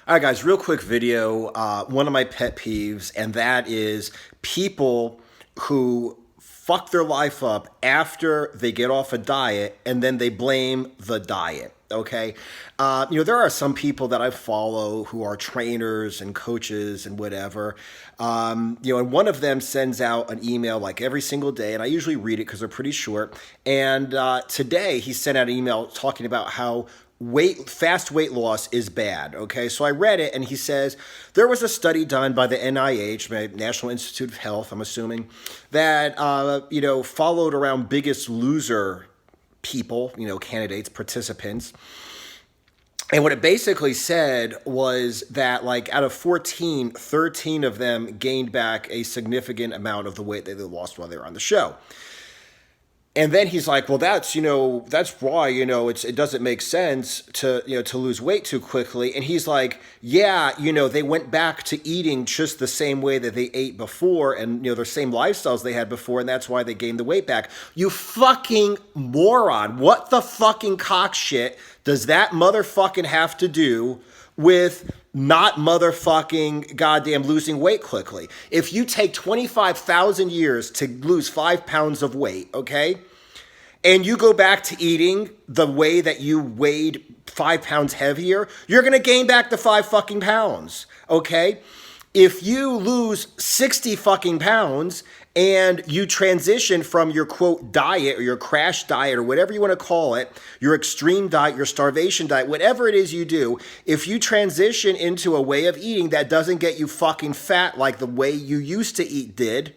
All right, guys, real quick video. One of my pet peeves, and that is people who fuck their life up after they get off a diet and then they blame the diet. Okay. There are some people that I follow who are trainers and coaches and whatever. And one of them sends out an email like every single day, and I usually read it because they're pretty short. And today he sent out an email talking about how fast weight loss is bad. Okay, so I read it, and he says there was a study done by the NIH, National Institute of Health, I'm assuming, that followed around Biggest Loser people, candidates, participants. And what it basically said was that, like, out of 14, 13 of them gained back a significant amount of the weight that they lost while they were on the show. And then he's like, well, that's why, it doesn't make sense to lose weight too quickly. And he's like, yeah, they went back to eating just the same way that they ate before, and, their same lifestyles they had before. And that's why they gained the weight back. You fucking moron. What the fucking cock shit does that motherfucking have to do with not motherfucking goddamn losing weight quickly? If you take 25,000 years to lose 5 pounds of weight, okay, and you go back to eating the way that you weighed 5 pounds heavier, you're going to gain back the 5 fucking pounds, okay? If you lose 60 fucking pounds and you transition from your quote diet or your crash diet or whatever you want to call it, your extreme diet, your starvation diet, whatever it is you do, if you transition into a way of eating that doesn't get you fucking fat like the way you used to eat did,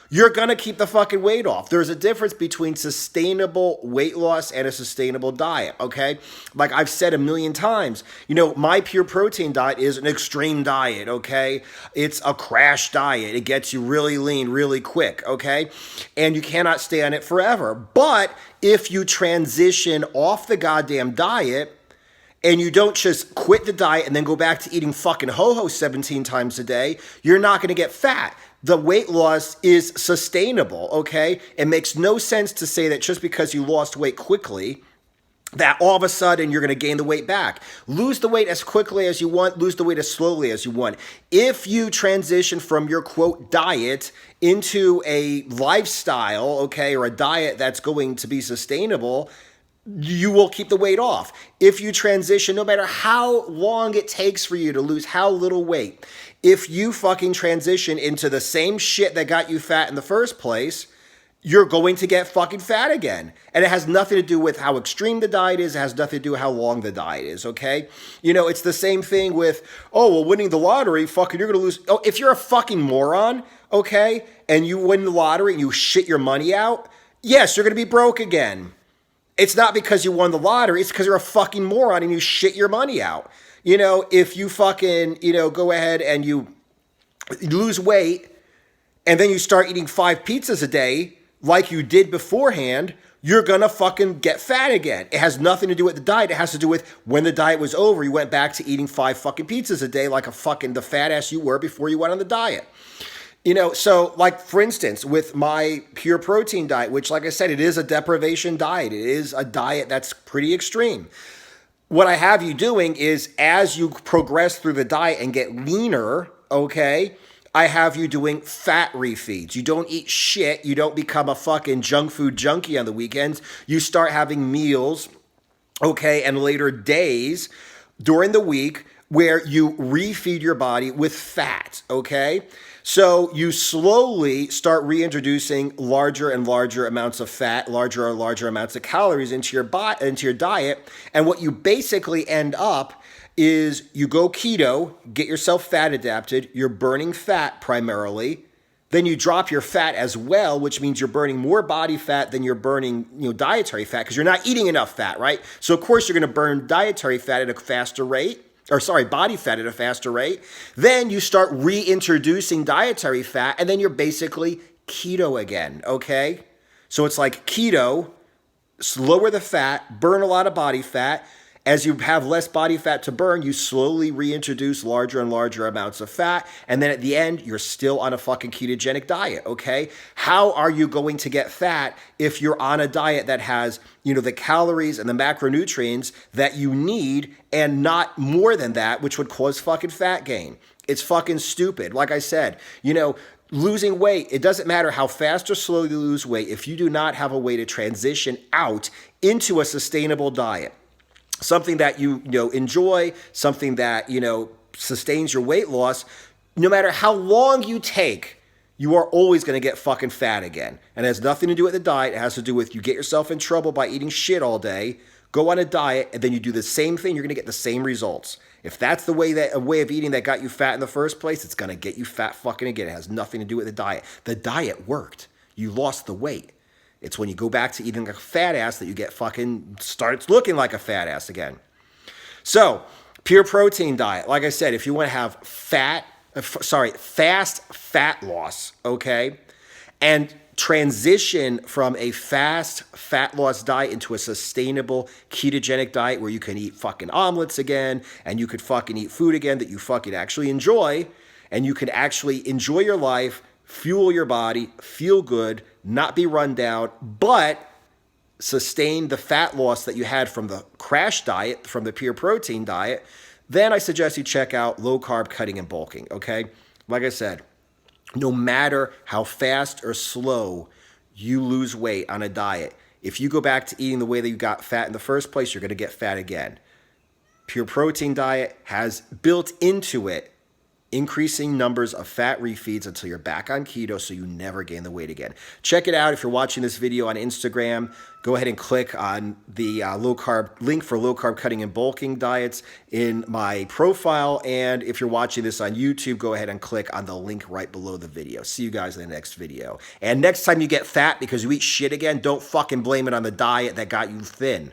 you're going to keep the fucking weight off. There's a difference between sustainable weight loss and a sustainable diet, okay? Like I've said a million times, my pure protein diet is an extreme diet, okay? It's a crash diet. It gets you really lean really quick, okay? And you cannot stay on it forever. But if you transition off the goddamn diet, and you don't just quit the diet and then go back to eating fucking ho-ho 17 times a day, you're not going to get fat. The weight loss is sustainable, okay? It makes no sense to say that just because you lost weight quickly, that all of a sudden you're going to gain the weight back. Lose the weight as quickly as you want, lose the weight as slowly as you want. If you transition from your quote diet into a lifestyle, okay, or a diet that's going to be sustainable, you will keep the weight off. If you transition, no matter how long it takes for you to lose how little weight, if you fucking transition into the same shit that got you fat in the first place, you're going to get fucking fat again. And it has nothing to do with how extreme the diet is. It has nothing to do with how long the diet is, okay? It's the same thing with, winning the lottery, fucking, you're going to lose. Oh, if you're a fucking moron, okay, and you win the lottery and you shit your money out, yes, you're going to be broke again. It's not because you won the lottery. It's because you're a fucking moron and you shit your money out. If you fucking, go ahead and you lose weight and then you start eating 5 pizzas a day like you did beforehand, you're going to fucking get fat again. It has nothing to do with the diet. It has to do with when the diet was over, you went back to eating 5 fucking pizzas a day like the fat ass you were before you went on the diet. So like, for instance, with my pure protein diet, which, like I said, it is a deprivation diet. It is a diet that's pretty extreme. What I have you doing is, as you progress through the diet and get leaner, okay, I have you doing fat refeeds. You don't eat shit. You don't become a fucking junk food junkie on the weekends. You start having meals, okay, and later days during the week where you refeed your body with fat, okay? So you slowly start reintroducing larger and larger amounts of fat, larger and larger amounts of calories into your diet. And what you basically end up is you go keto, get yourself fat adapted, you're burning fat primarily. Then you drop your fat as well, which means you're burning more body fat than you're burning, dietary fat, because you're not eating enough fat, right? So of course you're going to burn dietary fat at a faster rate. Body fat at a faster rate. Then you start reintroducing dietary fat, and then you're basically keto again, okay? So it's like keto, lower the fat, burn a lot of body fat, As you have less body fat to burn, you slowly reintroduce larger and larger amounts of fat. And then at the end, you're still on a fucking ketogenic diet, okay? How are you going to get fat if you're on a diet that has, the calories and the macronutrients that you need and not more than that, which would cause fucking fat gain? It's fucking stupid. Like I said, losing weight, it doesn't matter how fast or slow you lose weight if you do not have a way to transition out into a sustainable diet. Something that you enjoy, something that sustains your weight loss. No matter how long you take, you are always going to get fucking fat again. And it has nothing to do with the diet. It has to do with you get yourself in trouble by eating shit all day, go on a diet, and then you do the same thing, you're going to get the same results. If that's a way of eating that got you fat in the first place, it's going to get you fat fucking again. It has nothing to do with the diet. The diet worked. You lost the weight. It's when you go back to eating a fat ass that you get fucking starts looking like a fat ass again. So, pure protein diet. Like I said, if you want to have fast fat loss, okay, and transition from a fast fat loss diet into a sustainable ketogenic diet where you can eat fucking omelets again and you could fucking eat food again that you fucking actually enjoy, and you can actually enjoy your life, fuel your body, feel good, not be run down, but sustain the fat loss that you had from the crash diet, from the pure protein diet, then I suggest you check out low carb cutting and bulking, okay? Like I said, no matter how fast or slow you lose weight on a diet, if you go back to eating the way that you got fat in the first place, you're going to get fat again. Pure protein diet has built into it increasing numbers of fat refeeds until you're back on keto so you never gain the weight again. Check it out. If you're watching this video on Instagram, go ahead and click on the low carb link for low carb cutting and bulking diets in my profile. And if you're watching this on YouTube, go ahead and click on the link right below the video. See you guys in the next video. And next time you get fat because you eat shit again, don't fucking blame it on the diet that got you thin.